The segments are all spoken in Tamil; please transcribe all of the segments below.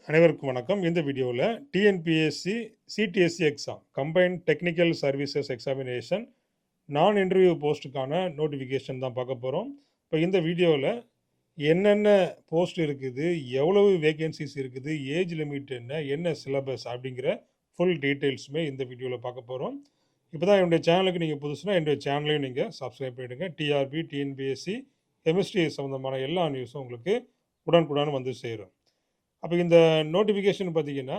அனைவருக்கும் வணக்கம். இந்த வீடியோவில் TNPSC CDSC exam combined technical services examination நான் இன்டர்வியூ போஸ்ட்டுக்கான நோட்டிஃபிகேஷன் தான் பார்க்க போகிறோம். இப்போ இந்த வீடியோவில் என்னென்ன போஸ்ட் இருக்குது, எவ்வளவு வேகன்சிஸ் இருக்குது, ஏஜ் லிமிட் என்ன சிலபஸ் அப்படிங்கிற ஃபுல் டீட்டெயில்ஸுமே இந்த வீடியோவில் பார்க்க போகிறோம். இப்போ தான் என்னுடைய சேனலுக்கு நீங்கள் புதுசுனா என்னுடைய சேனலையும் நீங்கள் சப்ஸ்கிரைப் பண்ணிவிடுங்க. டிஆர்பி டிஎன்பிஎஸ்சி கெமிஸ்ட்ரி சம்மந்தமான எல்லா நியூஸும் உங்களுக்கு உடனுக்குடன் வந்து சேரும். அப்போ இந்த நோட்டிஃபிகேஷன் பார்த்தீங்கன்னா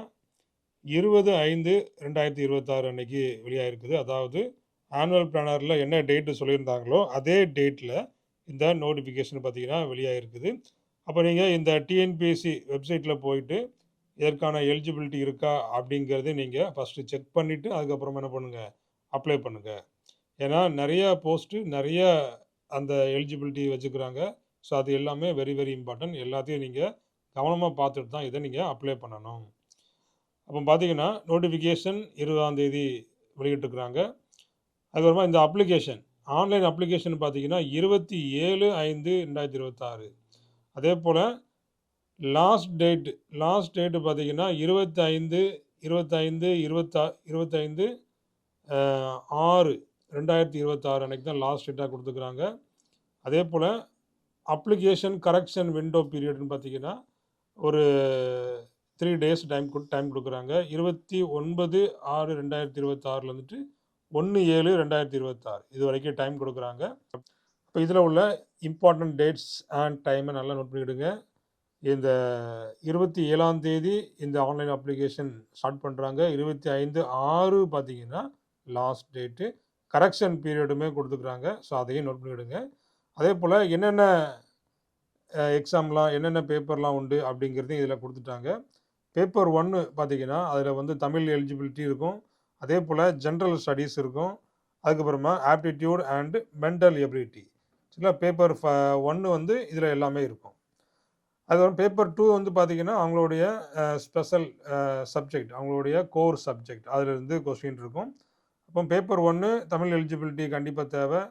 20/5/2026 அன்னைக்கு வெளியாகிருக்குது. அதாவது ஆனுவல் பிளானரில் என்ன டேட்டு சொல்லியிருந்தாங்களோ அதே டேட்டில் இந்த நோட்டிஃபிகேஷன் பார்த்தீங்கன்னா வெளியாகிருக்குது. அப்போ நீங்கள் இந்த டிஎன்பிஎஸ்சி வெப்சைட்டில் போயிட்டு இதற்கான எலிஜிபிலிட்டி இருக்கா அப்படிங்கிறத நீங்கள் ஃபஸ்ட்டு செக் பண்ணிவிட்டு அதுக்கப்புறமா என்ன பண்ணுங்கள், அப்ளை பண்ணுங்கள். ஏன்னா நிறையா போஸ்ட்டு நிறைய அந்த எலிஜிபிலிட்டி வச்சுக்கிறாங்க. ஸோ அது எல்லாமே வெரி வெரி இம்பார்ட்டன்ட். எல்லாத்தையும் நீங்கள் கவனமாக பார்த்துட்டு தான் இதை நீங்கள் அப்ளை பண்ணணும். அப்போ பார்த்தீங்கன்னா நோட்டிஃபிகேஷன் 20ஆம் தேதி வெளியிட்டிருக்கிறாங்க. அதுக்கப்புறமா இந்த அப்ளிகேஷன் ஆன்லைன் அப்ளிகேஷன் பார்த்தீங்கன்னா 27/5/2026. அதே போல் லாஸ்ட் டேட்டு பார்த்தீங்கன்னா 25/6/2026 அன்றைக்கி தான் லாஸ்ட் டேட்டாக கொடுத்துக்கிறாங்க. அதே போல் அப்ளிகேஷன் கரெக்ஷன் விண்டோ பீரியட்னு பார்த்தீங்கன்னா ஒரு 3 days டைம் கொடுக்குறாங்க. 29/6/2026 வந்துட்டு 1/7/2026 இது வரைக்கும் டைம் கொடுக்குறாங்க. இப்போ இதில் உள்ள இம்பார்ட்டன்ட் டேட்ஸ் அண்ட் டைமை நல்லா நோட் பண்ணிவிடுங்க. இந்த 27ஆம் தேதி இந்த ஆன்லைன் அப்ளிகேஷன் ஸ்டார்ட் பண்ணுறாங்க. 25/6 பார்த்தீங்கன்னா லாஸ்ட் டேட்டு. கரெக்ஷன் பீரியடுமே கொடுத்துக்கிறாங்க. ஸோ அதையும் நோட் பண்ணிவிடுங்க. அதே போல் என்னென்ன எக்ஸாம்லாம் என்னென்ன பேப்பர்லாம் உண்டு அப்படிங்கிறதையும் இதில் கொடுத்துட்டாங்க. பேப்பர் 1 பார்த்தீங்கன்னா அதில் வந்து தமிழ் எலிஜிபிலிட்டி இருக்கும். அதே போல் ஜென்ரல் ஸ்டடீஸ் இருக்கும். அதுக்கப்புறமா ஆப்டிடியூட் அண்ட் மென்டல் எபிலிட்டி. சரிங்களா? பேப்பர் 1 வந்து இதில் எல்லாமே இருக்கும். அதுக்கப்புறம் பேப்பர் 2 வந்து பார்த்திங்கன்னா அவங்களுடைய ஸ்பெஷல் சப்ஜெக்ட், அவங்களுடைய கோர் சப்ஜெக்ட் அதிலிருந்து கொஸ்டின் இருக்கும். அப்போ பேப்பர் 1 தமிழ் எலிஜிபிலிட்டி கண்டிப்பாக தேவை.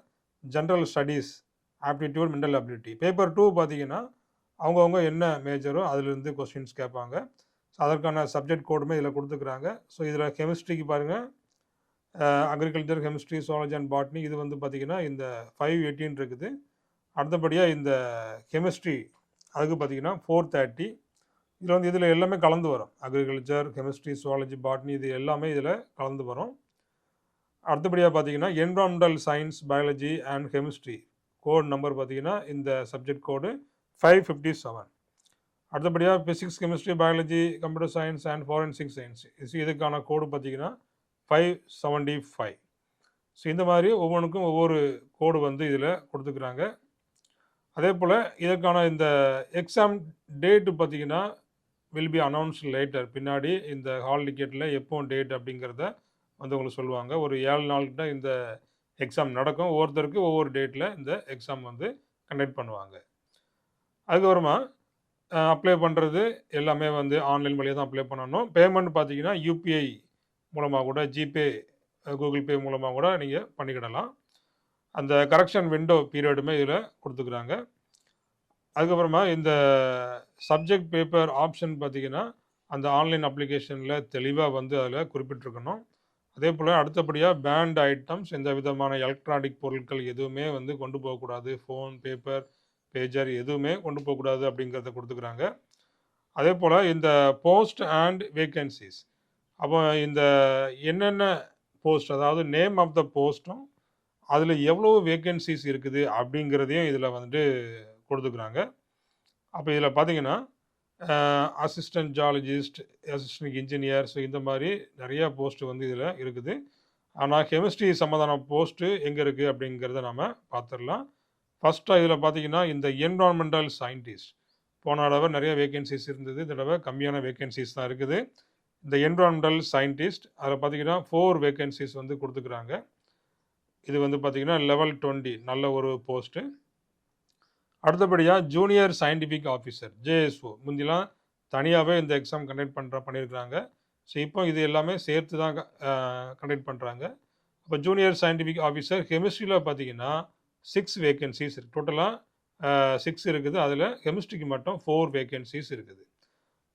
General studies, aptitude, mental ability. Paper 2 பார்த்தீங்கன்னா அவங்கவுங்க என்ன மேஜரோ அதிலிருந்து கொஸ்டின்ஸ் கேட்பாங்க. ஸோ அதற்கான சப்ஜெக்ட் கோடுமே இதில் கொடுத்துக்கிறாங்க. ஸோ இதில் கெமிஸ்ட்ரிக்கு பாருங்கள், agriculture, chemistry, zoology and botany இது வந்து பார்த்திங்கன்னா இந்த 518 இருக்குது. அடுத்தபடியாக இந்த கெமிஸ்ட்ரி அதுக்கு பார்த்திங்கன்னா 430. இதில் எல்லாமே கலந்து வரும். அக்ரிகல்ச்சர், கெமிஸ்ட்ரி, சுவாலஜி, பாட்னி இது எல்லாமே இதில் கலந்து வரும். அடுத்தபடியாக பார்த்தீங்கன்னா environmental science, biology and chemistry code number பார்த்தீங்கன்னா இந்த சப்ஜெக்ட் கோடு 557. அடுத்தபடியாக physics, chemistry, biology, computer science and forensic science இதுக்கான கோடு பார்த்தீங்கன்னா 575. ஸோ இந்த மாதிரி ஒவ்வொன்றுக்கும் ஒவ்வொரு கோடு வந்து இதில் கொடுத்துக்கிறாங்க. அதே போல் இதற்கான இந்த எக்ஸாம் டேட்டு பார்த்தீங்கன்னா வில் பி அனௌன்ஸ் லேட்டர். பின்னாடி இந்த ஹால் டிக்கெட்டில் எப்போ டேட் அப்படிங்கிறத வந்து உங்களுக்கு சொல்லுவாங்க. ஒரு 7 நாள்கிட்ட இந்த எக்ஸாம் நடக்கும். ஒவ்வொருத்தருக்கு ஒவ்வொரு டேட்டில் இந்த எக்ஸாம் வந்து கண்டக்ட் பண்ணுவாங்க. அதுக்கப்புறமா அப்ளை பண்ணுறது எல்லாமே வந்து ஆன்லைன் வழியாக தான் அப்ளை பண்ணணும். பேமெண்ட் பார்த்தீங்கன்னா யூபிஐ மூலமாக கூட, ஜிபே, கூகுள் பே மூலமாக கூட நீங்கள் பண்ணிக்கிடலாம். அந்த கரெக்ஷன் விண்டோ பீரியடுமே இதில் கொடுத்துக்கிறாங்க. அதுக்கப்புறமா இந்த சப்ஜெக்ட் பேப்பர் ஆப்ஷன் பார்த்தீங்கன்னா அந்த ஆன்லைன் அப்ளிகேஷனில் தெளிவாக வந்து அதில் குறிப்பிட்டிருக்கணும். அதே போல் அடுத்தபடியாக பேண்ட் ஐட்டம்ஸ், எந்த விதமான எலக்ட்ரானிக் பொருட்கள் எதுவுமே வந்து கொண்டு போகக்கூடாது. ஃபோன், பேப்பர், பேஜர் எதுவுமே கொண்டு போகக்கூடாது அப்படிங்கிறத கொடுத்துக்கிறாங்க. அதே போல் இந்த போஸ்ட் அண்ட் வேக்கன்சிஸ், அப்போ இந்த என்னென்ன போஸ்ட், அதாவது நேம் ஆஃப் த போஸ்ட்டும் அதில் எவ்வளோ வேக்கன்சிஸ் இருக்குது அப்படிங்கிறதையும் இதில் வந்துட்டு கொடுத்துக்கிறாங்க. அப்போ இதில் பார்த்தீங்கன்னா assistant geologist, assistant engineer, so இந்த மாதிரி நிறையா போஸ்ட்டு வந்து இதில் இருக்குது. ஆனால் கெமிஸ்ட்ரி சம்மந்தமான போஸ்ட்டு எங்கே இருக்குது அப்படிங்கிறத நம்ம பார்த்துடலாம். ஃபஸ்ட்டாக இதில் பார்த்தீங்கன்னா இந்த என்விரான்மெண்டல் சயின்டிஸ்ட் போன தடவை நிறைய வேகன்சிஸ் இருந்தது. இந்த தடவை கம்மியான வேகன்சிஸ் தான் இருக்குது. இந்த என்விரான்மெண்டல் சயின்டிஸ்ட் அதில் பார்த்தீங்கன்னா 4 வேகன்சிஸ் வந்து கொடுத்துக்கிறாங்க. இது வந்து பார்த்திங்கன்னா லெவல் 20 நல்ல ஒரு போஸ்ட்டு. அடுத்தபடியாக ஜூனியர் சயின்டிஃபிக் ஆஃபீஸர், ஜேஎஸ்ஓ முந்திலாம் தனியாகவே இந்த எக்ஸாம் கண்டக்ட் பண்ணியிருக்கிறாங்க. ஸோ இப்போ இது எல்லாமே சேர்த்து தான் கண்டக்ட் பண்ணுறாங்க. இப்போ ஜூனியர் சயின்டிஃபிக் ஆஃபீஸர் கெமிஸ்ட்ரியில் பார்த்தீங்கன்னா 6 வேகன்சிஸ் இருக்குது. டோட்டலாக 6 இருக்குது. அதில் கெமிஸ்ட்ரிக்கு மட்டும் 4 வேகன்சிஸ் இருக்குது.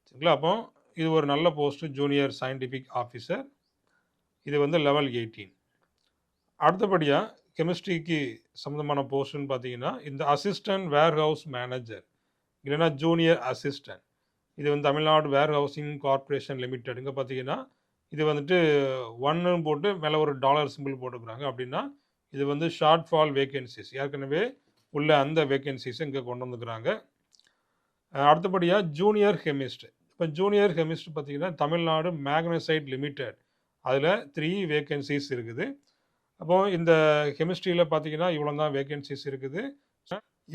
சரிங்களா? அப்போ இது ஒரு நல்ல போஸ்ட் ஜூனியர் சயின்டிஃபிக் ஆஃபீஸர். இது வந்து லெவல் 18. அடுத்தபடியா கெமிஸ்ட்ரிக்கு சம்மந்தமான போஸ்ட்ன்னு பார்த்தீங்கன்னா, இந்த அசிஸ்டன்ட் வேர்ஹவுஸ் மேனேஜர் இல்லைன்னா ஜூனியர் அசிஸ்டன்ட். இது வந்து தமிழ்நாடு வேர் ஹவுசிங் கார்ப்பரேஷன் லிமிடெட். இங்கே பார்த்தீங்கன்னா, இது வந்துட்டு 1ன்னு போட்டு மேலே ஒரு டாலர் சிம்பிள் போட்டுக்கிறாங்க. அப்படின்னா, இது வந்து ஷார்ட் ஃபால் வேகன்சிஸ். ஏற்கனவே உள்ள அந்த வேகன்சிஸை இங்கே கொண்டு வந்துக்கிறாங்க. அடுத்தபடியாக ஜூனியர் கெமிஸ்ட். இப்போ ஜூனியர் கெமிஸ்ட் பார்த்தீங்கன்னா, தமிழ்நாடு மேக்னசைட் லிமிடெட். அதில் 3 வேகன்சிஸ் இருக்குது. அப்போ இந்த கெமிஸ்ட்ரியில் பார்த்தீங்கன்னா, இவ்வளோ தான் வேகன்சிஸ் இருக்குது.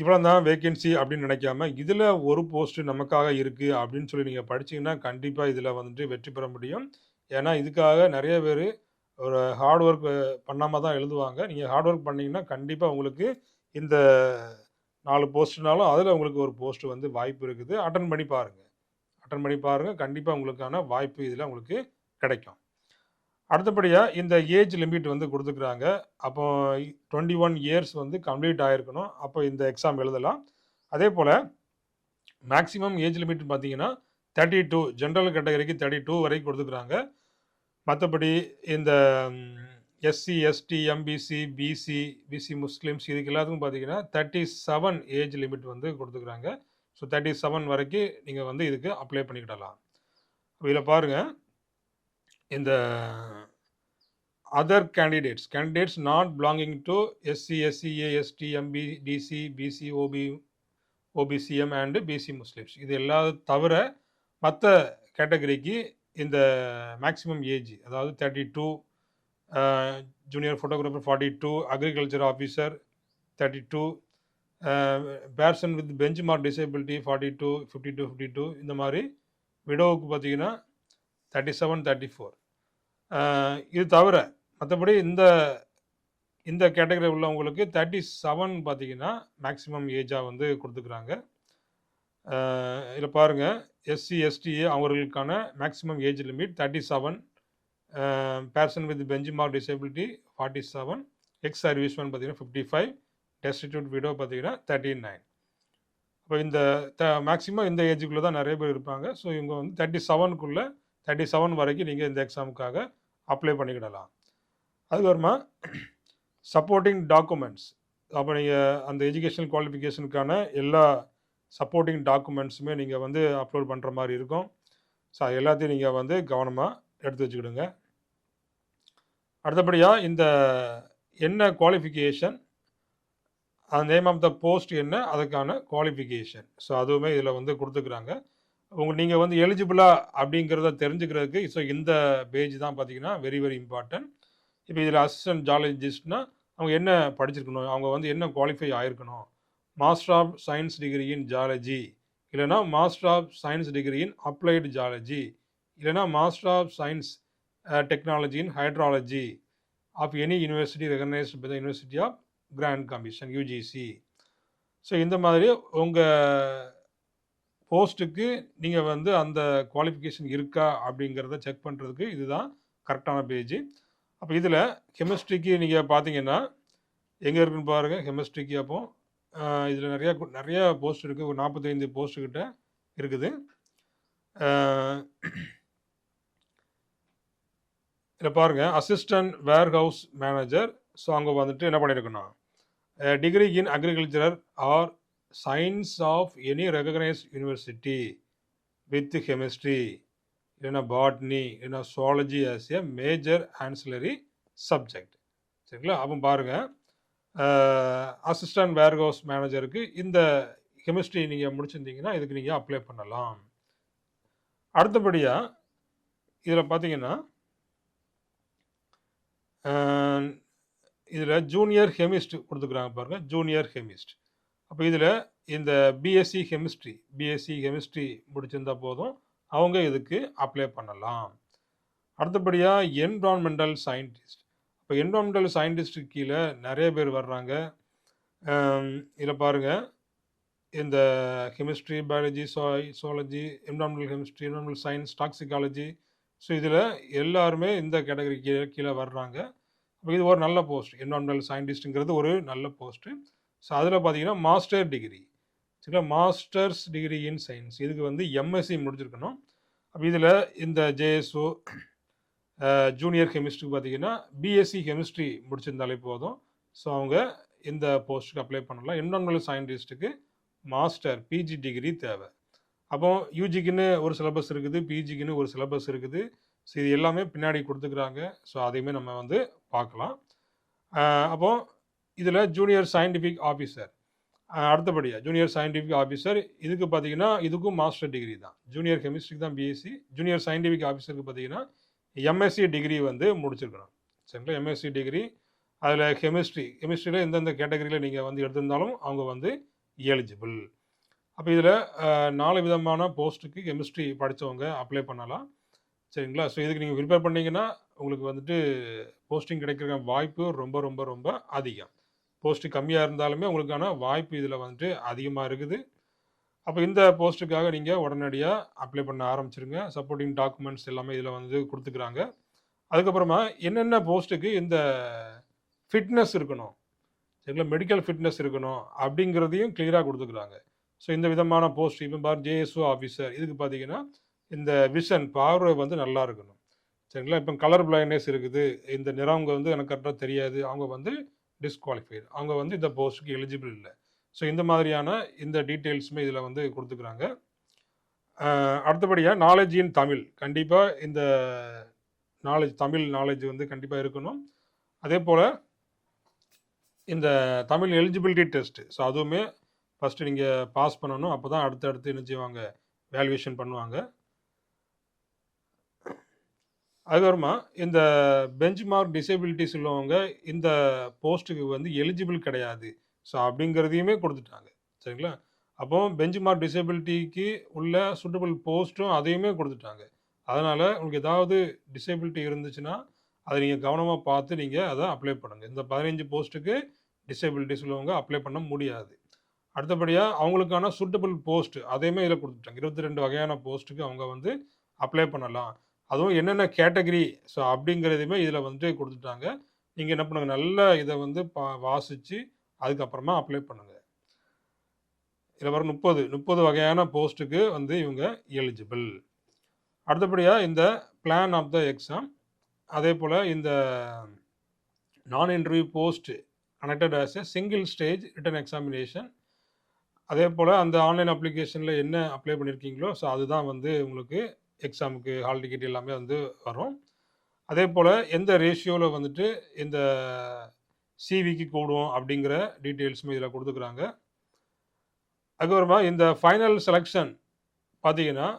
இவ்வளோ தான் வேகன்சி அப்படின்னு நினைக்காம, இதில் ஒரு போஸ்ட் நமக்காக இருக்குது அப்படின்னு சொல்லி நீங்கள் படிச்சீங்கன்னா, கண்டிப்பாக இதில் வந்துட்டு வெற்றி பெற முடியும். ஏன்னா, இதுக்காக நிறைய பேர் ஒரு ஹார்ட் ஒர்க் பண்ணாம தான் எழுதுவாங்க. நீங்கள் ஹார்ட் ஒர்க் பண்ணீங்கன்னா, கண்டிப்பாக உங்களுக்கு இந்த 4 போஸ்ட்னாலும் அதில் உங்களுக்கு ஒரு போஸ்ட் வந்து வாய்ப்பு இருக்குது. அட்டெண்ட் பண்ணி பாருங்க. அட்டெண்ட் பண்ணி பாருங்க. கண்டிப்பாக உங்களுக்கான வாய்ப்பு இதில் உங்களுக்கு கிடைக்கும். அடுத்தபடியா இந்த ஏஜ் லிமிட் வந்து குடுத்துக்கிறாங்க. அப்போ 21 இயர்ஸ் வந்து கம்ப்ளீட் ஆயிருக்கணும். அப்போ இந்த எக்ஸாம் எழுதலாம். அதேபோல மேக்ஸிமம் ஏஜ் லிமிட் பார்த்தீங்கன்னா, 32 ஜெனரல் கேட்டகரிக்கு 32 வரைக்கும் குடுத்துக்கிறாங்க. மத்தபடி இந்த SC, ST, MBC, BC, BC Muslims இதுக்கு எல்லாத்துக்கும் பார்த்தீங்கன்னா, 37 ஏஜ் லிமிட் வந்து குடுத்துக்கிறாங்க. ஸோ 37 வரைக்கும் நீங்க வந்து இதுக்கு அப்ளை பண்ணிக்கிடலாம். இதில பாருங்க, இந்த other candidates not belonging to SC, SC, AST, MB, DC, BC, OB, OBCM and BC Muslims. இது எல்லாம் தவிர மற்ற கேட்டகரிக்கு இந்த மேக்ஸிமம் ஏஜ் அதாவது 32, junior photographer 42, agriculture officer 32, person with bench mark disability 42, 52, 52 இந்த மாதிரி விடோவுக்கு பார்த்தீங்கன்னா 37, 34. இது தவிர மற்றபடி இந்த இந்த கேட்டகரி உள்ளவங்களுக்கு 37 பார்த்தீங்கன்னா மேக்ஸிமம் ஏஜாக வந்து கொடுத்துக்கிறாங்க. இதில் பாருங்கள், எஸ்சி, எஸ்டி அவர்களுக்கான maximum age limit 37, person with bench mark disability 47, X serviceman பார்த்தீங்கன்னா 55, டெஸ்டிடியூட் விடோ பார்த்தீங்கன்னா 39. இப்போ இந்த மேக்ஸிமம் இந்த ஏஜுக்குள்ளே தான் நிறைய பேர் இருப்பாங்க. ஸோ இவங்க வந்து 37 வரைக்கும் நீங்கள் இந்த எக்ஸாமுக்காக அப்ளை பண்ணிக்கிடலாம். அதுக்கப்புறமா சப்போர்ட்டிங் டாக்குமெண்ட்ஸ். அப்போ நீங்கள் அந்த எஜுகேஷனல் குவாலிஃபிகேஷனுக்கான எல்லா சப்போர்ட்டிங் டாக்குமெண்ட்ஸுமே நீங்கள் வந்து அப்லோட் பண்ணுற மாதிரி இருக்கும். ஸோ அது எல்லாத்தையும் நீங்கள் வந்து கவனமாக எடுத்து வச்சுக்கிடுங்க. அடுத்தபடியாக இந்த என்ன குவாலிஃபிகேஷன், அந்த நேம் ஆஃப் த போஸ்ட் என்ன, அதுக்கான குவாலிஃபிகேஷன். ஸோ அதுவுமே இதில் வந்து கொடுத்துக்கிறாங்க. நீங்கள் வந்து எலிஜிபிளா அப்படிங்கிறத தெரிஞ்சுக்கிறதுக்கு ஸோ இந்த பேஜ் தான் பார்த்தீங்கன்னா வெரி வெரி இம்பார்ட்டன்ட். இப்போ இதில் அசிஸ்டன்ட் ஜாலஜிஸ்ட்னா அவங்க என்ன படிச்சிருக்கணும், அவங்க வந்து என்ன குவாலிஃபை ஆயிருக்கணும், master of science degree in geology, இல்லைனா master of science degree in applied geology, இல்லைனா master of science technology in hydrology of any university recognised by the university of grant commission UGC. So இந்த மாதிரி உங்கள் போஸ்ட்டுக்கு நீங்கள் வந்து அந்த குவாலிஃபிகேஷன் இருக்கா அப்படிங்கிறத செக் பண்ணுறதுக்கு இதுதான் கரெக்டான பேஜ். அப்போ இதில் கெமிஸ்ட்ரிக்கு நீங்கள் பார்த்தீங்கன்னா எங்கே இருக்குன்னு பாருங்கள். கெமிஸ்ட்ரிக்கு அப்போ இதில் நிறைய போஸ்ட் இருக்குது. ஒரு 45 போஸ்ட்டுக்கிட்ட இருக்குது. இதில் பாருங்கள், assistant warehouse manager. So அங்கே வந்துட்டு என்ன பண்ணியிருக்கணும், degree in agriculture or science of any recognised university with chemistry, இல்லைன்னா பாட்னி, இல்லைன்னா zoology as a major ancillary subject. சரிங்களா? அப்போ பாருங்கள், அசிஸ்டன்ட் வேர் ஹவுஸ் மேனேஜருக்கு இந்த கெமிஸ்ட்ரி நீங்கள் முடிச்சிருந்தீங்கன்னா இதுக்கு நீங்கள் அப்ளை பண்ணலாம். அடுத்தபடியாக இதில் பார்த்தீங்கன்னா இதில் ஜூனியர் கெமிஸ்ட் கொடுத்துக்கிறாங்க பாருங்கள், ஜூனியர் கெமிஸ்ட். அப்போ இதில் இந்த பிஎஸ்சி கெமிஸ்ட்ரி முடிச்சிருந்தா போதும், அவங்க இதுக்கு அப்ளை பண்ணலாம். அடுத்தபடியாக என்விரான்மெண்டல் சயின்டிஸ்ட். இப்போ என்விரான்மெண்டல் சயின்டிஸ்ட் கீழே நிறைய பேர் வர்றாங்க. இதில் பாருங்கள், இந்த chemistry, biology, zoology, environmental chemistry, environmental science, toxicology. So இதில் எல்லாருமே இந்த கேட்டகரி கீழே வர்றாங்க. இப்போ இது ஒரு நல்ல போஸ்ட். என்விரான்மெண்டல் சயின்டிஸ்ட்டுங்கிறது ஒரு நல்ல போஸ்ட்டு. ஸோ அதில் பார்த்தீங்கன்னா மாஸ்டர் டிகிரி. சரிங்களா. மாஸ்டர்ஸ் டிகிரி இன் சயின்ஸ் இதுக்கு வந்து எம்எஸ்சி முடிச்சிருக்கணும். அப்போ இதில் இந்த ஜேஎஸ்ஓ ஜூனியர் கெமிஸ்ட்ரிக்கு பார்த்தீங்கன்னா பிஎஸ்சி கெமிஸ்ட்ரி முடிச்சிருந்தாலே போதும். ஸோ அவங்க இந்த போஸ்ட்டுக்கு அப்ளை பண்ணலாம். என்விரான்மெண்டல் சயின்டிஸ்ட்டுக்கு மாஸ்டர் பிஜி டிகிரி தேவை. அப்போ யூஜிக்குன்னு ஒரு சிலபஸ் இருக்குது, பிஜிக்குன்னு ஒரு சிலபஸ் இருக்குது. ஸோ இது எல்லாமே பின்னாடி கொடுத்துக்கிறாங்க. ஸோ அதையுமே நம்ம வந்து பார்க்கலாம். அப்போ இதில் ஜூனியர் சயின்டிஃபிக் ஆஃபீஸர் அடுத்தபடியாக ஜூனியர் சயின்டிஃபிக் ஆஃபீஸர் இதுக்கு பார்த்தீங்கன்னா இதுக்கும் மாஸ்டர் டிகிரி தான். ஜூனியர் கெமிஸ்ட்ரிக்கு தான் பிஎஸ்சி. ஜூனியர் சயின்டிஃபிக் ஆஃபீஸருக்கு பார்த்தீங்கன்னா எம்எஸ்சி டிகிரி வந்து முடிச்சிருக்கணும். சரிங்களா. எம்எஸ்சி டிகிரி அதில் கெமிஸ்ட்ரியில் எந்தெந்த கேட்டகரியில் நீங்கள் வந்து எடுத்திருந்தாலும் அவங்க வந்து எலிஜிபிள். அப்போ இதில் 4 விதமான போஸ்ட்டுக்கு கெமிஸ்ட்ரி படித்தவங்க அப்ளை பண்ணலாம். சரிங்களா. ஸோ இதுக்கு நீங்கள் ப்ரிப்பேர் பண்ணிங்கன்னா உங்களுக்கு வந்துட்டு போஸ்டிங் கிடைக்கிற வாய்ப்பு ரொம்ப ரொம்ப ரொம்ப அதிகம். போஸ்ட்டு கம்மியாக இருந்தாலுமே உங்களுக்கான வாய்ப்பு இதில் வந்துட்டு அதிகமாக இருக்குது. அப்போ இந்த போஸ்ட்டுக்காக நீங்கள் உடனடியாக அப்ளை பண்ண ஆரம்பிச்சிருங்க. சப்போர்ட்டிங் டாக்குமெண்ட்ஸ் எல்லாமே இதில் வந்து கொடுத்துக்கிறாங்க. அதுக்கப்புறமா என்னென்ன போஸ்ட்டுக்கு இந்த ஃபிட்னஸ் இருக்கணும், சரிங்களா, மெடிக்கல் ஃபிட்னஸ் இருக்கணும் அப்படிங்கிறதையும் கிளியராக கொடுத்துக்கிறாங்க. ஸோ இந்த விதமான போஸ்ட் இப்போ பாரு ஜேஎஸ்ஓ ஆஃபீஸர் இதுக்கு பார்த்தீங்கன்னா இந்த விஷன் பார்வை வந்து நல்லா இருக்கணும். சரிங்களா. இப்போ கலர் பிளைண்ட்னஸ் இருக்குது, இந்த நிறவங்க வந்து எனக்கு கரெக்டாக தெரியாது, அவங்க வந்து டிஸ்குவாலிஃபைடு, அவங்க வந்து இந்த போஸ்ட்டுக்கு எலிஜிபிள் இல்லை. ஸோ இந்த மாதிரியான இந்த டீட்டெயில்ஸுமே இதில் வந்து கொடுத்துக்கிறாங்க. அடுத்தபடியாக நாலேஜ் இன் தமிழ், கண்டிப்பாக இந்த தமிழ் நாலேஜ் வந்து கண்டிப்பாக இருக்கணும். அதே போல் இந்த தமிழ் எலிஜிபிலிட்டி டெஸ்ட்டு, ஸோ அதுவுமே ஃபஸ்ட்டு நீங்கள் பாஸ் பண்ணணும். அப்போ தான் அடுத்தடுத்து என்ன செய்வாங்க, வேல்யூவேஷன் பண்ணுவாங்க. அதுக்கப்புறமா இந்த பெஞ்ச் மார்க் டிசேபிலிட்டிஸ் உள்ளவங்க இந்த போஸ்ட்டுக்கு வந்து எலிஜிபிள் கிடையாது. ஸோ அப்படிங்கிறதையுமே கொடுத்துட்டாங்க. சரிங்களா. அப்போ பெஞ்ச் மார்க் டிசேபிலிட்டிக்கு உள்ள சூட்டபிள் போஸ்ட்டும் அதையுமே கொடுத்துட்டாங்க. அதனால் உங்களுக்கு ஏதாவது டிசேபிலிட்டி இருந்துச்சுன்னா அதை நீங்கள் கவனமாக பார்த்து நீங்கள் அதை அப்ளை பண்ணுங்கள். இந்த 15 போஸ்ட்டுக்கு டிசேபிலிட்டிஸ் உள்ளவங்க அப்ளை பண்ண முடியாது. அடுத்தபடியாக அவங்களுக்கான சூட்டபிள் போஸ்ட் அதையுமே இதில் கொடுத்துட்டாங்க. 22 வகையான போஸ்ட்டுக்கு அவங்க வந்து அப்ளை பண்ணலாம். அதுவும் என்னென்ன கேட்டகரி ஸோ அப்படிங்கிறதையுமே இதில் வந்து கொடுத்துட்டாங்க. நீங்கள் என்ன பண்ணுங்கள், நல்லா இதை வந்து வாசித்து அதுக்கப்புறமா அப்ளை பண்ணுங்கள். இதில் வர 30 வகையான போஸ்ட்டுக்கு வந்து இவங்க எலிஜிபிள். அடுத்தபடியாக இந்த பிளான் ஆஃப் த எக்ஸாம், அதே போல் இந்த நான் interview post connected as a single stage return examination, அதே போல் அந்த ஆன்லைன் அப்ளிகேஷனில் என்ன அப்ளை பண்ணியிருக்கீங்களோ ஸோ அதுதான் வந்து உங்களுக்கு எக்ஸாமுக்கு ஹால் டிக்கெட் எல்லாமே வந்து வரும். அதே போல் எந்த ரேஷியோவில் வந்துட்டு இந்த சிவிக்கு கூடும் அப்படிங்கிற டீட்டெயில்ஸுமே இதில் கொடுத்துக்கிறாங்க. அதுக்கப்புறமா இந்த ஃபைனல் செலெக்ஷன் பார்த்தீங்கன்னா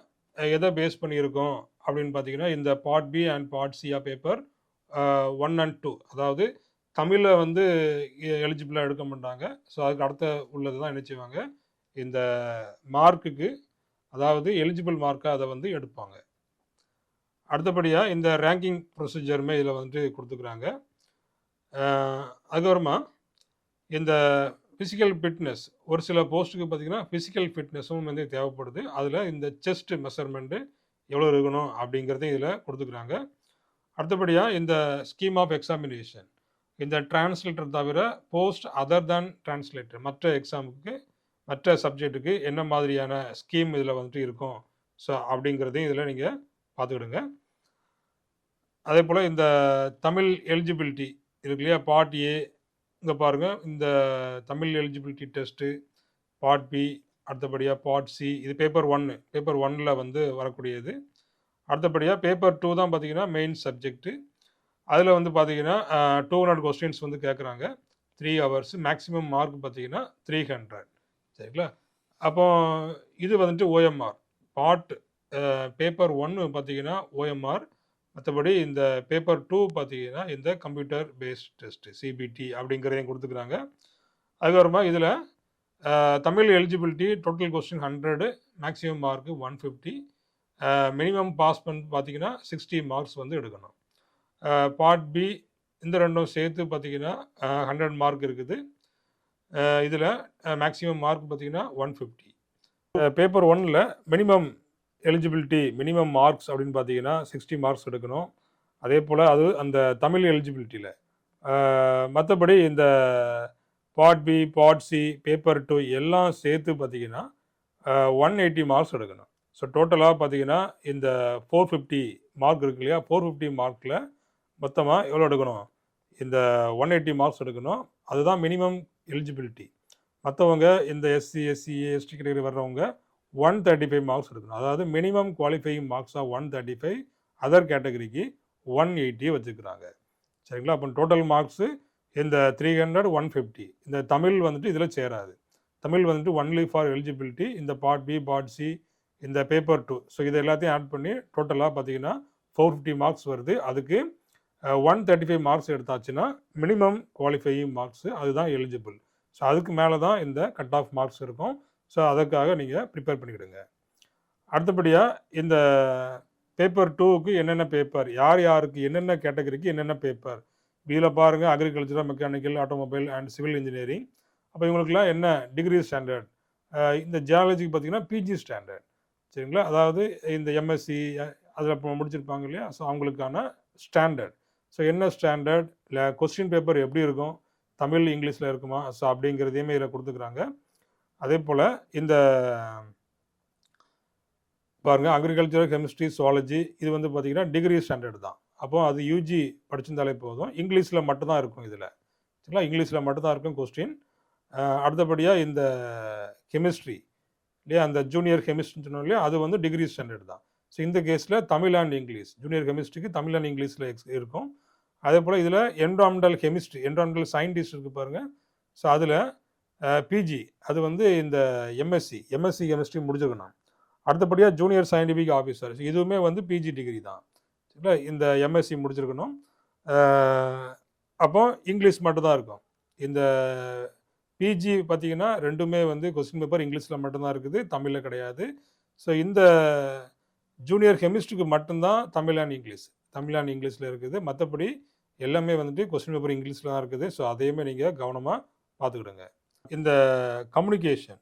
எதை பேஸ் பண்ணியிருக்கோம் அப்படின்னு பார்த்தீங்கன்னா இந்த part B and part C of paper 1 and 2, அதாவது தமிழில் வந்து எலிஜிபிளாக எடுக்க மாட்டாங்க. ஸோ அதுக்கு அடுத்த உள்ளது தான் என்ன செய்வாங்க, இந்த மார்க்குக்கு அதாவது எலிஜிபிள் மார்க்காக அதை வந்து எடுப்பாங்க. அடுத்தபடியாக இந்த ரேங்கிங் ப்ரொசீஜருமே இதில் வந்து கொடுத்துக்கிறாங்க. அதுக்கப்புறமா இந்த ஃபிசிக்கல் ஃபிட்னஸ், ஒரு சில போஸ்ட்டுக்கு பார்த்திங்கன்னா ஃபிசிக்கல் ஃபிட்னஸும் வந்து தேவைப்படுது. அதில் இந்த செஸ்ட் மெஷர்மெண்ட்டு எவ்வளோ இருக்கணும் அப்படிங்கிறதையும் இதில் கொடுத்துக்கிறாங்க. அடுத்தபடியாக இந்த ஸ்கீம் ஆஃப் எக்ஸாமினேஷன், இந்த டிரான்ஸ்லேட்டர் தவிர போஸ்ட் அதர் தேன் டிரான்ஸ்லேட்டர் மற்ற எக்ஸாமுக்கு மற்ற சப்ஜெக்ட்டுக்கு என்ன மாதிரியான ஸ்கீம் இதில் வந்துட்டு இருக்கும் ஸோ அப்படிங்கிறதையும் இதில் நீங்கள் பார்த்துக்கிடுங்க. அதே போல் இந்த தமிழ் எலிஜிபிலிட்டி இருக்கு இல்லையா, பார்ட் ஏ இங்கே பாருங்கள், இந்த Tamil eligibility test, part B, அடுத்தபடியாக பார்ட் சி, இது பேப்பர் 1 வந்து வரக்கூடியது. அடுத்தபடியாக பேப்பர் 2 தான் பார்த்தீங்கன்னா மெயின் சப்ஜெக்ட்டு. அதில் வந்து பார்த்தீங்கன்னா 200 கொஸ்டின்ஸ் வந்து கேட்குறாங்க, 3 hours, மேக்ஸிமம் மார்க் பார்த்தீங்கன்னா 300. சரிங்களா. அப்போ இது வந்துட்டு ஓஎம்ஆர் பார்ட் பேப்பர் 1 பார்த்தீங்கன்னா ஓஎம்ஆர், மற்றபடி இந்த பேப்பர் 2 பார்த்தீங்கன்னா இந்த கம்ப்யூட்டர் பேஸ்ட் டெஸ்ட் சிபிடி அப்படிங்கிறதையும் கொடுத்துக்கிறாங்க. அதுக்கப்புறமா இதில் Tamil eligibility total question 100, maximum mark 150, minimum pass பண்ணி பார்த்தீங்கன்னா 60 மார்க்ஸ் வந்து எடுக்கணும். பார்ட் பி இந்த ரெண்டும் சேர்த்து பார்த்தீங்கன்னா 100 மார்க் இருக்குது. இதில் மேக்ஸிமம் மார்க் பார்த்தீங்கன்னா 150. பேப்பர் 1ல் மினிமம் எலிஜிபிலிட்டி மினிமம் மார்க்ஸ் அப்படின்னு பார்த்தீங்கன்னா 60 மார்க்ஸ் எடுக்கணும். அதே போல் அது அந்த தமிழ் எலிஜிபிலிட்டியில். மற்றபடி இந்த part B, part C, paper 2 எல்லாம் சேர்த்து பார்த்தீங்கன்னா 180 மார்க்ஸ் எடுக்கணும். ஸோ டோட்டலாக பார்த்தீங்கன்னா இந்த 450 மார்க் இருக்கு இல்லையா, 450 மார்க்கில் மொத்தமாக எவ்வளோ எடுக்கணும், இந்த 180 மார்க்ஸ் எடுக்கணும். அதுதான் மினிமம் எலிஜிபிலிட்டி. மற்றவங்க இந்த எஸ்சி, எஸ்சி, எஸ்டி கேட்டகரி வர்றவங்க 135 மார்க்ஸ் எடுக்கணும். அதாவது மினிமம் குவாலிஃபையிங் மார்க்ஸாக 135, அதர் கேட்டகரிக்கு 180 வச்சுக்கிறாங்க. சரிங்களா? அப்போ டோட்டல் மார்க்ஸு இந்த 300, 150. இந்த தமிழ் வந்துட்டு இதில் சேராது. தமிழ் வந்துட்டு ஒன்லி ஃபார் எலிஜிபிலிட்டி. இந்த பார்ட் பி, பார்ட் சி, இந்த பேப்பர் 2. ஸோ இது எல்லாத்தையும் ஆட் பண்ணி டோட்டலாக பார்த்தீங்கன்னா 450 மார்க்ஸ் வருது. அதுக்கு 135 மார்க்ஸ் எடுத்தாச்சுன்னா மினிமம் குவாலிஃபையிங் மார்க்ஸு, அதுதான் எலிஜிபிள். ஸோ அதுக்கு மேலே தான் இந்த கட் ஆஃப் மார்க்ஸ் இருக்கும். ஸோ அதற்காக நீங்கள் ப்ரிப்பேர் பண்ணிக்கிடுங்க. அடுத்தபடியாக இந்த பேப்பர் 2க்கு என்னென்ன பேப்பர், யார் யாருக்கு என்னென்ன கேட்டகரிக்கு என்னென்ன பேப்பர், இதில் பாருங்கள் agriculture, mechanical, automobile and civil engineering. அப்போ இவங்களுக்குலாம் என்ன டிகிரி ஸ்டாண்டர்ட், இந்த ஜியாலஜிக்கு பார்த்தீங்கன்னா பிஜி ஸ்டாண்டர்ட். சரிங்களா? அதாவது இந்த எம்எஸ்சி அதில் இப்போ முடிச்சிருப்பாங்க இல்லையா, ஸோ அவங்களுக்கான ஸ்டாண்டர்ட். ஸோ என்ன ஸ்டாண்டர்ட், இல்லை கொஸ்டின் பேப்பர் எப்படி இருக்கும், தமிழ் இங்கிலீஷில் இருக்குமா, ஸோ அப்படிங்கிறதையுமே இதில் கொடுத்துக்கிறாங்க. அதே போல் இந்த பாருங்கள் அக்ரிகல்ச்சர், கெமிஸ்ட்ரி, சுவாலஜி, இது வந்து பார்த்திங்கன்னா டிகிரி ஸ்டாண்டர்ட் தான். அப்போது அது யூஜி படிச்சிருந்தாலே போதும். இங்கிலீஷில் மட்டும்தான் இருக்கும் இதில். சரிங்களா? இங்கிலீஷில் மட்டும்தான் இருக்கும் கொஸ்டின். அடுத்தபடியாக இந்த கெமிஸ்ட்ரி இல்லையா, அந்த ஜூனியர் கெமிஸ்ட்ரின்னு சொன்னோம் இல்லையா, அது வந்து டிகிரி ஸ்டாண்டர்ட் தான். ஸோ இந்த கேஸில் தமிழ் அண்ட் இங்கிலீஷ், ஜூனியர் கெமிஸ்ட்ரிக்கு தமிழ் அண்ட் இங்கிலீஷில் இருக்கும். அதே போல் இதில் என்விரான்மெண்டல் கெமிஸ்ட்ரி, என்விரான்மெண்டல் சயின்டிஸ்ட் இருக்குது பாருங்கள். ஸோ அதில் பிஜி, அது வந்து இந்த எம்எஸ்சி கெமிஸ்ட்ரி முடிஞ்சுக்கணும். அடுத்தபடியாக ஜூனியர் சயின்டிஃபிக் ஆஃபீஸர், இதுவுமே வந்து பிஜி டிகிரி தான். சரிங்களா? இந்த எம்எஸ்சி முடிச்சிருக்கணும். அப்போ இங்கிலீஷ் மட்டும்தான் இருக்கும். இந்த பிஜி பார்த்தீங்கன்னா ரெண்டுமே வந்து கொஸ்டின் பேப்பர் இங்கிலீஷில் மட்டும்தான் இருக்குது, தமிழில் கிடையாது. ஸோ இந்த ஜூனியர் கெமிஸ்ட்ரிக்கு மட்டும்தான் தமிழ் அண்ட் இங்கிலீஷில் இருக்குது. மற்றபடி எல்லாமே வந்துட்டு கொஸ்டின் பேப்பர் இங்கிலீஷில் தான் இருக்குது. ஸோ அதையுமே நீங்கள் கவனமாக பார்த்துக்கிடுங்க. இந்த கம்யூனிகேஷன்,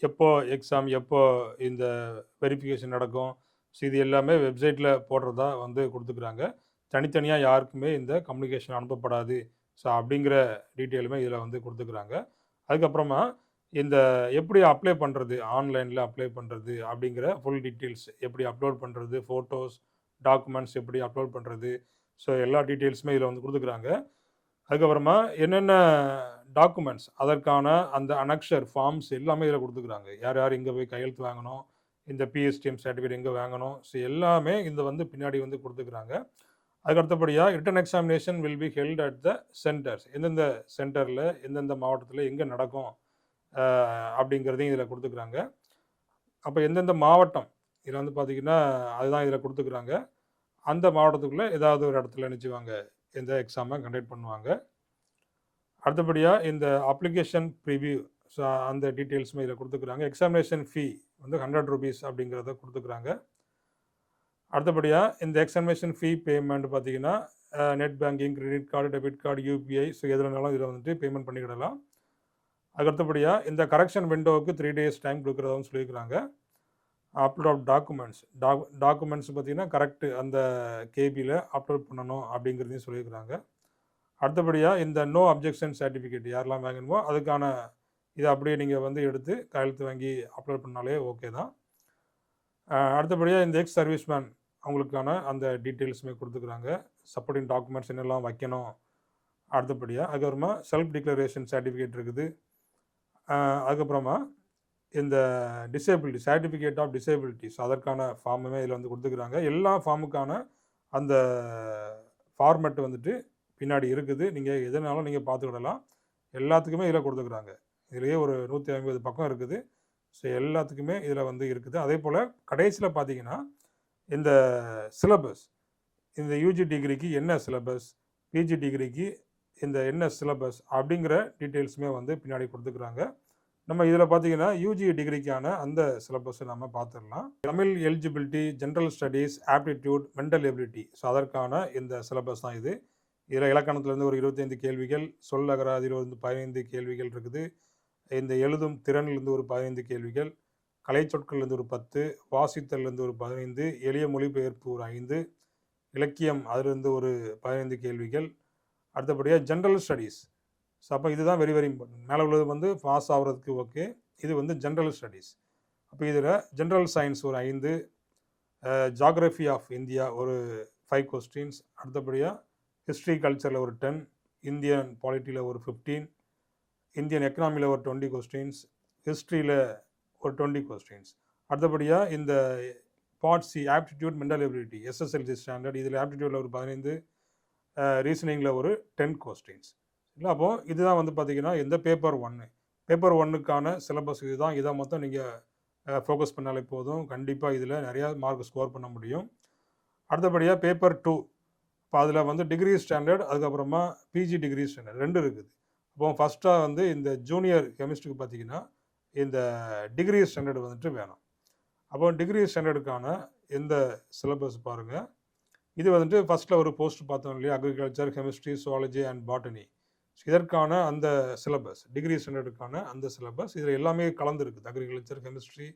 எப்போ எக்ஸாம், எப்போ இந்த வெரிஃபிகேஷன் நடக்கும், ஸோ இது எல்லாமே வெப்சைட்டில் போடுறதா வந்து கொடுத்துக்கிறாங்க. தனித்தனியாக யாருக்குமே இந்த கம்யூனிகேஷன் அனுப்பப்படாது. ஸோ அப்படிங்கிற டீட்டெயிலுமே இதில் வந்து கொடுத்துக்கிறாங்க. அதுக்கப்புறமா இந்த எப்படி அப்ளை பண்ணுறது, ஆன்லைனில் அப்ளை பண்ணுறது அப்படிங்கிற ஃபுல் டீட்டெயில்ஸ், எப்படி அப்லோட் பண்ணுறது, ஃபோட்டோஸ், டாக்குமெண்ட்ஸ் எப்படி அப்லோட் பண்ணுறது, ஸோ எல்லா டீட்டெயில்ஸுமே இதில் வந்து கொடுத்துக்கிறாங்க. அதுக்கப்புறமா என்னென்ன டாக்குமெண்ட்ஸ், அதற்கான அந்த அனக்ஷர் ஃபார்ம்ஸ் எல்லாமே இதில் கொடுத்துக்கிறாங்க. யார் யார் இங்கே போய் கையெழுத்து வாங்கணும், இந்த பிஎஸ்டிஎம் சர்டிஃபிகேட் எங்கே வாங்கணும், ஸோ எல்லாமே இந்த வந்து பின்னாடி வந்து கொடுத்துக்கிறாங்க. அதுக்கு அடுத்தபடியாக return examination will be held at the centres, எந்தெந்த சென்டரில் எந்தெந்த மாவட்டத்தில் எங்கே நடக்கும் அப்படிங்கிறதையும் இதில் கொடுத்துக்கிறாங்க. அப்போ எந்தெந்த மாவட்டம் இதில் வந்து பார்த்திங்கன்னா அதுதான் இதில் கொடுத்துக்கிறாங்க. அந்த மாவட்டத்துக்குள்ளே ஏதாவது ஒரு இடத்துல நினச்சிவாங்க இந்த எக்ஸாமை கண்டக்ட் பண்ணுவாங்க. அடுத்தபடியாக இந்த அப்ளிகேஷன் ப்ரிவியூ, ஸோ அந்த டீட்டெயில்ஸுமே இதில் கொடுத்துக்கிறாங்க. எக்ஸாமினேஷன் ஃபீ வந்து 100 ரூபீஸ் அப்படிங்கிறத கொடுத்துக்கிறாங்க. அடுத்தபடியாக இந்த எக்ஸாமினேஷன் ஃபீ பேமெண்ட் பார்த்தீங்கன்னா net banking, credit card, debit card, UPI, so எதுனாலும் இதில் வந்துட்டு பேமெண்ட் பண்ணிக்கிடலாம். அதுக்கடுத்தபடியாக இந்த கரெக்ஷன் விண்டோவுக்கு 3 days டைம் கொடுக்குறதாவும் சொல்லியிருக்கிறாங்க. அப்லோட் ஆஃப் டாக்குமெண்ட்ஸ் பார்த்தீங்கன்னா கரெக்டு அந்த கேபியில் அப்லோட் பண்ணணும் அப்படிங்கிறதையும் சொல்லியிருக்கிறாங்க. அடுத்தபடியாக இந்த நோ அப்ஜெக்ஷன் சர்டிஃபிகேட் யாரெல்லாம் வாங்கணுமோ அதுக்கான இதை அப்படியே நீங்கள் வந்து எடுத்து கையெழுத்து வாங்கி அப்லோட் பண்ணாலே ஓகே தான். அடுத்தபடியாக இந்த எக்ஸ் சர்வீஸ்மேன் அவங்களுக்கான அந்த டீட்டெயில்ஸுமே கொடுத்துக்கிறாங்க. சப்போர்ட்டிங் டாக்குமெண்ட்ஸ் என்னெல்லாம் வைக்கணும். அடுத்தபடியாக அதுக்கப்புறமா செல்ஃப் டிக்ளரேஷன் சர்டிஃபிகேட் இருக்குது. அதுக்கப்புறமா இந்த டிசேபிலிட்டி சர்டிஃபிகேட் ஆஃப் டிசேபிலிட்டிஸ், அதற்கான ஃபார்முமே இதில் வந்து கொடுத்துக்கிறாங்க. எல்லா ஃபார்முக்கான அந்த ஃபார்மெட் வந்துட்டு பின்னாடி இருக்குது. நீங்கள் எதுனாலும் நீங்கள் பார்த்துக்கிடலாம். எல்லாத்துக்குமே இதில் கொடுத்துக்கிறாங்க. இதுலேயே ஒரு 150 பக்கம் இருக்குது. ஸோ எல்லாத்துக்குமே இதில் வந்து இருக்குது. அதே போல் கடைசியில் பார்த்தீங்கன்னா இந்த சிலபஸ், இந்த யூஜி டிகிரிக்கு என்ன சிலபஸ், பிஜி டிகிரிக்கு இந்த என்ன சிலபஸ் அப்படிங்கிற டீட்டெயில்ஸுமே வந்து பின்னாடி கொடுத்துக்கிறாங்க. நம்ம இதில் பார்த்தீங்கன்னா யூஜி டிகிரிக்கான அந்த சிலபஸை நம்ம பார்த்துடலாம். Tamil eligibility, general studies, aptitude, mental ability, so அதற்கான இந்த சிலபஸ் தான் இது. இதில் இலக்கணத்துலேருந்து ஒரு 25 கேள்விகள், சொல் அகராதியிலிருந்து 15 கேள்விகள் இருக்குது. இந்த எழுதும் திறனிலிருந்து ஒரு 15 கேள்விகள், கலை சொற்கள்லேருந்து ஒரு 10, வாசித்தல்லேருந்து ஒரு 15, எளிய மொழிபெயர்ப்பு ஒரு 5, இலக்கியம் அதிலிருந்து ஒரு 15 கேள்விகள். அடுத்தபடியாக ஜென்ரல் ஸ்டடீஸ், ஸோ அப்போ இதுதான் வெரி வெரி இம்பார்ட்டன்ட். மேலே உள்ளது வந்து பாஸ் ஆகிறதுக்கு ஓகே. இது வந்து ஜென்ரல் ஸ்டடீஸ். அப்போ இதில் ஜென்ரல் சயின்ஸ் ஒரு 5, ஜியாகிரஃபி ஆஃப் இந்தியா ஒரு 5 கொஸ்டின்ஸ், அடுத்தபடியாக ஹிஸ்ட்ரி கல்ச்சரில் ஒரு 10, இந்தியன் பாலிட்டியில் ஒரு 15, இந்தியன் எக்கனாமியில் ஒரு 20 கொஸ்டின்ஸ், ஹிஸ்ட்ரியில் ஒரு 20 கொஸ்டின்ஸ். அடுத்தபடியாக இந்த part C aptitude mental ability SSLC standard, இதில் ஆப்டிடியூடில் ஒரு 15, ரீசனிங்கில் ஒரு 10 கொஸ்டின்ஸ். இல்லை அப்போது இதுதான் வந்து பார்த்திங்கன்னா இந்த பேப்பர் 1. பேப்பர் 1க்கான சிலபஸ் இதுதான். இதை மொத்தம் நீங்கள் ஃபோக்கஸ் பண்ணாலே போதும். கண்டிப்பாக இதில் நிறையா மார்க் ஸ்கோர் பண்ண முடியும். அடுத்தபடியாக பேப்பர் 2, இப்போ அதில் வந்து டிகிரி ஸ்டாண்டர்ட், அதுக்கப்புறமா பிஜி டிகிரி ஸ்டாண்டர்ட் 2 இருக்குது. அப்போ ஃபஸ்ட்டாக வந்து இந்த ஜூனியர் கெமிஸ்ட்ரிக்கு பார்த்திங்கன்னா இந்த டிகிரி ஸ்டாண்டர்ட் வந்துட்டு வேணும். அப்போ டிகிரி ஸ்டாண்டர்டுக்கான இந்த சிலபஸ் பாருங்கள். இது வந்துட்டு ஃபஸ்ட்டில் ஒரு போஸ்ட் பார்த்தோம் இல்லையா, agriculture, chemistry, zoology and botany. இதற்கான அந்த சிலபஸ் டிகிரி ஸ்டாண்டர்டுக்கான அந்த சிலபஸ் இதில் எல்லாமே கலந்துருக்குது. Agriculture, chemistry,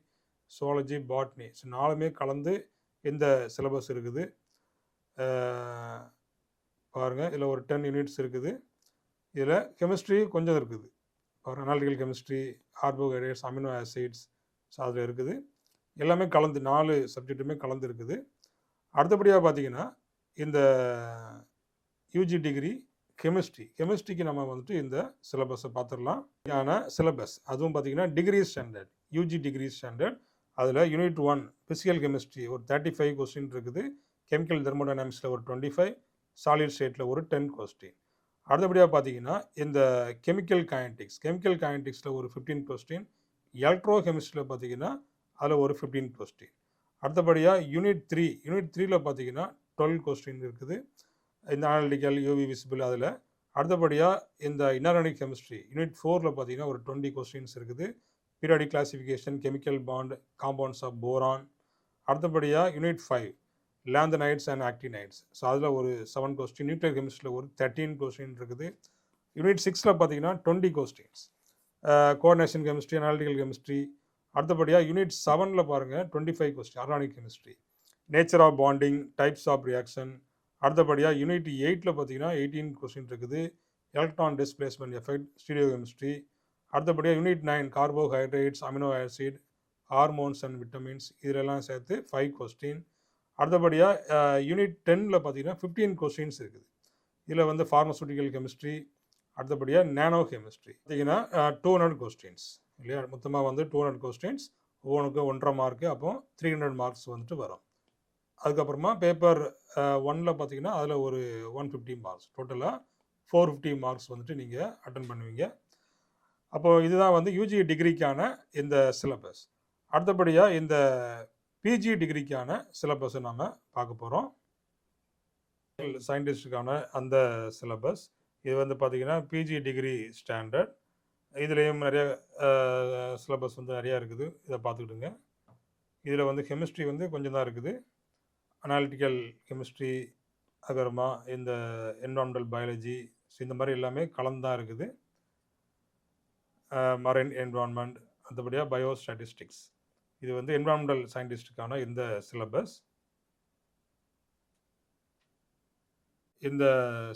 zoology, botany, so 4மே கலந்து இந்த சிலபஸ் இருக்குது. பாருங்கள், இதில் ஒரு 10 யூனிட்ஸ் இருக்குது. இதில் கெமிஸ்ட்ரி கொஞ்சம் இருக்குது. Analytical chemistry, carbohydrates, amino acids, so அதில் இருக்குது. எல்லாமே கலந்து 4 சப்ஜெக்ட்டுமே கலந்து இருக்குது. அடுத்தபடியாக பார்த்தீங்கன்னா இந்த யூஜி டிகிரி கெமிஸ்ட்ரிக்கு நம்ம வந்துட்டு இந்த சிலபஸை பார்த்துடலாம். சிலபஸ் அதுவும் பார்த்தீங்கன்னா degree standard, UG degree standard. அதில் யூனிட் 1 பிசிக்கல் கெமிஸ்ட்ரி ஒரு 35 கொஸ்டின் இருக்குது. கெமிக்கல் தெர்மோடைனமிக்ஸில் ஒரு 25, சாலிட் ஸ்டேட்டில் ஒரு 10 கொஸ்டின். அடுத்தபடியாக பார்த்தீங்கன்னா இந்த கெமிக்கல் கைனடிக்ஸில் ஒரு 15 கொஸ்டின். எலக்ட்ரோ கெமிஸ்ட்ரியில் பார்த்தீங்கன்னா அதில் ஒரு 15 கொஸ்டின். அடுத்தபடியாக யூனிட் 3ல் பார்த்தீங்கன்னா 12 கொஸ்டின் இருக்குது. இந்த அனாலிட்டிக்கல், யூவி விசிபிள் அதில். அடுத்தபடியாக இந்த இன்ஆர்கானிக் கெமிஸ்ட்ரி யூனிட் 4ல் பார்த்தீங்கன்னா ஒரு 20 கொஸ்டின்ஸ் இருக்குது. Periodic classification, chemical bond, compounds of boron. அடுத்தபடியாக unit 5 lanthanides and actinides, so அதில் ஒரு 7 கொஸ்டின். நியூக்ளியர் கெமிஸ்ட்ரியில் ஒரு 13 கொஸ்டின் இருக்குது. யூனிட் 6ல் பார்த்தீங்கன்னா 20 questions. Coordination chemistry, analytical chemistry. அடுத்தபடியாக யூனிட் 7ல் பாருங்கள் 25 question organic chemistry, nature of bonding, types of reaction. அடுத்தபடியாக யூனிட் 8ல் பார்த்தீங்கன்னா 18 கொஸ்டின் இருக்குது. Electron displacement effect, stereochemistry. அடுத்தபடியாக unit 9 carbohydrates, amino acid, hormones and vitamins, இதிலெல்லாம் சேர்த்து 5 கொஸ்டின். அடுத்தபடியாக யூனிட் 10ல் பார்த்தீங்கன்னா 15 கொஸ்டின்ஸ் இருக்குது. இதில் வந்து ஃபார்மசூட்டிக்கல் கெமிஸ்ட்ரி. அடுத்தபடியாக நேனோ கெமிஸ்ட்ரி பார்த்தீங்கன்னா 200 கொஸ்டின்ஸ் இல்லையா. மொத்தமாக வந்து 200 கொஸ்டின்ஸ், ஒவ்வொன்றுக்கு 1.5 மார்க்கு, அப்போ 300 மார்க்ஸ் வந்துட்டு வரும். அதுக்கப்புறமா பேப்பர் 1ல் பார்த்தீங்கன்னா அதில் ஒரு 150 மார்க்ஸ், டோட்டலாக 450 மார்க்ஸ் வந்துட்டு நீங்கள் அட்டன் பண்ணுவீங்க. அப்போது இதுதான் வந்து யூஜி டிகிரிக்கான இந்த சிலபஸ். அடுத்தபடியாக இந்த பிஜி டிகிரிக்கான சிலபஸை நம்ம பார்க்க போகிறோம். சயின்டிஸ்டுக்கான அந்த சிலபஸ் இது வந்து பார்த்திங்கன்னா பிஜி டிகிரி ஸ்டாண்டர்ட். இதுலேயும் நிறைய சிலபஸ் வந்து நிறையா இருக்குது. இதை பார்த்துக்கிட்டுங்க. இதில் வந்து கெமிஸ்ட்ரி வந்து கொஞ்சம் தான் இருக்குது. அனாலிட்டிக்கல் கெமிஸ்ட்ரி, அப்புறமா இந்த என்விரான்மெண்டல் பயாலஜி, இந்த மாதிரி எல்லாமே கலந்து தான் இருக்குது. மரைன் என்விரான்மெண்ட், அடுத்தபடியாக பயோ ஸ்டாட்டிஸ்டிக்ஸ். இது வந்து என்விரான்மெண்டல் சயின்டிஸ்டுக்கான இந்த சிலபஸ். இந்த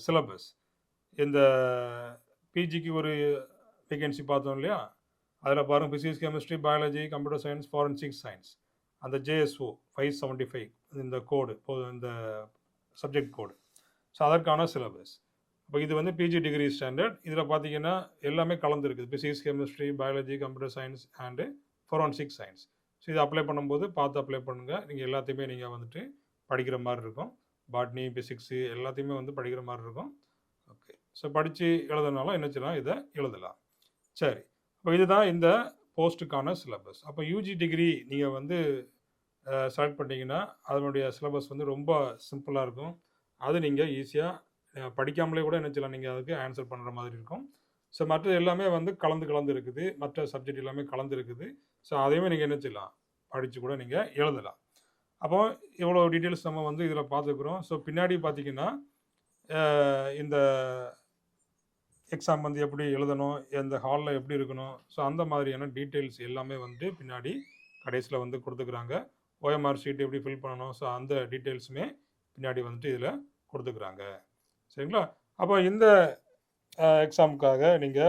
சிலபஸ் இந்த பிஜிக்கு ஒரு வேகன்சி பார்த்தோம் இல்லையா, அதில் பாருங்கள் physics, chemistry, biology, computer science, forensic science, அந்த JSO 575 இந்த கோடு, இந்த சப்ஜெக்ட் கோடு, ஸோ அதற்கான சிலபஸ். இப்போ இது வந்து பிஜி டிகிரி ஸ்டாண்டர்ட். இதில் பார்த்தீங்கன்னா எல்லாமே கலந்துருக்குது. Physics, chemistry, biology, computer science and forensic science. So இது அப்ளை பண்ணும்போது பார்த்து அப்ளை பண்ணுங்கள். நீங்கள் எல்லாத்தையுமே நீங்கள் வந்துட்டு படிக்கிற மாதிரி இருக்கும். பாட்னி, பிசிக்ஸு எல்லாத்தையுமே வந்து படிக்கிற மாதிரி இருக்கும். ஓகே, ஸோ படித்து எழுதுனாலும் என்ன செய்யலாம், இதை எழுதலாம். சரி, இப்போ இதுதான் இந்த போஸ்ட்டுக்கான சிலபஸ். அப்போ யூஜி டிகிரி நீங்கள் வந்து செலக்ட் பண்ணிங்கன்னா அதனுடைய சிலபஸ் வந்து ரொம்ப சிம்பிளாக இருக்கும். அது நீங்கள் ஈஸியாக படிக்காமலே கூட என்ன செய்யலாம், நீங்கள் அதுக்கு ஆன்சர் பண்ணுற மாதிரி இருக்கும். ஸோ மற்ற எல்லாமே வந்து கலந்து இருக்குது. மற்ற சப்ஜெக்ட் எல்லாமே கலந்து இருக்குது. ஸோ அதையுமே நீங்கள் என்ன செய்யலாம், படித்து கூட நீங்கள் எழுதலாம். அப்போ இவ்வளோ டீட்டெயில்ஸ் நம்ம வந்து இதில் பார்த்துக்கிறோம். ஸோ பின்னாடி பார்த்திங்கன்னா இந்த எக்ஸாம் வந்து எப்படி எழுதணும், எந்த ஹாலில் எப்படி இருக்கணும், ஸோ அந்த மாதிரியான டீட்டெயில்ஸ் எல்லாமே வந்து பின்னாடி கடைசியில் வந்து கொடுத்துக்கிறாங்க. OMR ஷீட் எப்படி ஃபில் பண்ணணும், ஸோ அந்த டீட்டெயில்ஸுமே பின்னாடி வந்துட்டு இதில் கொடுத்துக்கிறாங்க. சரிங்களா. அப்போ இந்த எக்ஸாமுக்காக நீங்க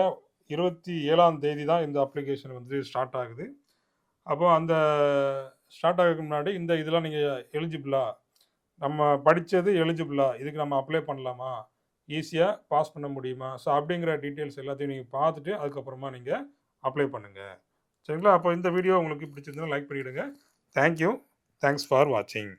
27ஆம் தேதி தான் இந்த அப்ளிகேஷன் வந்து ஸ்டார்ட் ஆகுது. அப்போ அந்த ஸ்டார்ட் ஆகறதுக்கு முன்னாடி இந்த இதெல்லாம் நீங்க எலிஜிபிளா? நம்ம படிச்சது எலிஜிபிளா? இதுக்கு நம்ம அப்ளை பண்ணலாமா? ஈஸியா பாஸ் பண்ண முடியுமா? ஸோ அப்படிங்கிற டீட்டெயில்ஸ் எல்லாத்தையும் நீங்க பார்த்துட்டு, அதுக்கப்புறமா நீங்க அப்ளை பண்ணுங்க. சரிங்களா? அப்போ இந்த வீடியோ உங்களுக்கு பிடிச்சிருந்தா லைக் பண்ணிடுங்க. Thank you. தேங்க்ஸ் ஃபார் வாட்சிங்.